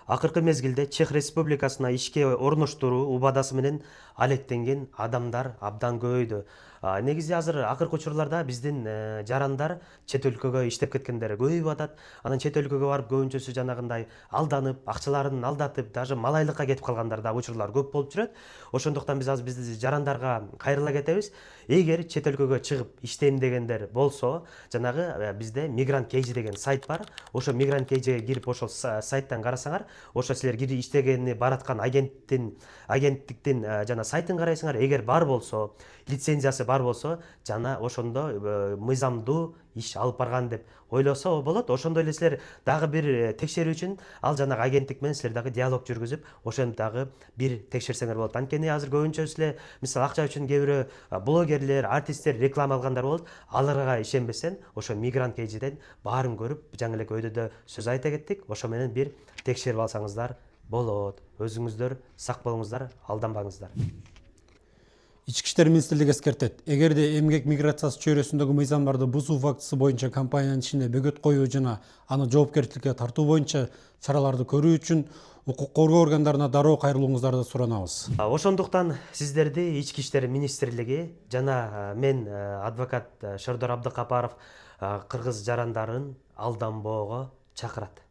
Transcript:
Акыркы мезгилде Чех Республикасына ишке орноштуруу убадасы менен алектенген адамдар абдан көбөйдү. Негизи азыр акыркы учурларда биздин жарандар чет өлкөгө иштеп кеткендер көбөйүп атат. Анан чет өлкөгө барып көбүнчөсү жанагындай алданып, акчаларын алдатып, даже малайлыкка кетип калгандар да учурлар көп болуп жүрөт. Ошондуктан биз азыр биздин жарандарга кайрыла кетебиз. Эгер чет өлкөгө чыгып иштейм дегендер болсо, жанагы bizde Migrant Cage деген сайт бар. Ошо Migrant Cage'e кирип ошол сайттан карасаңар, ошо силер кирип иштегени бараткан агенттиктин жана сайтын карайсыңар. Эгер бар болсо, лицензиясы бар болсо, жана ошондо мыйзамдуу иш алып барган деп ойлосо болот. Ошондой эле силер дагы бир текшерүү үчүн ал жанагы агенттик менен силер дагы диалог жүргүзүп, ошентип дагы бир текшерсеңер болот. Анткени азыр көбүнчөсү эле мисалы акча үчүн кээ бирөө блогерлер, артисттер реклама алгандар болот. Аларга ишенбесең, ошо Migrant Cage'ден баарын көрүп, жаңы эле өйдөдө сөз айта кеттик. Ошо менен бир текшерип алсаңыздар болот. Өзүңүздөр сак болуңуздар, алданбаңыздар. Ички иштер министрлиги эскертет. Эгерде эмгек миграциясы чөйрөсүндөгү мыйзамдарды бузуу фактысы боюнча компаниянын ишине бөгөт коюу жана аны жоопкерчиликке тартуу боюнча чараларды көрүү үчүн укук коргоо органдарына дароо кайрылууңуздарды суранабыз. Ошондуктан сиздерди Ички иштер министрлиги жана мен адвокат Шордор Абдыкапаров кыргыз жарандарын алданбоого чакырат.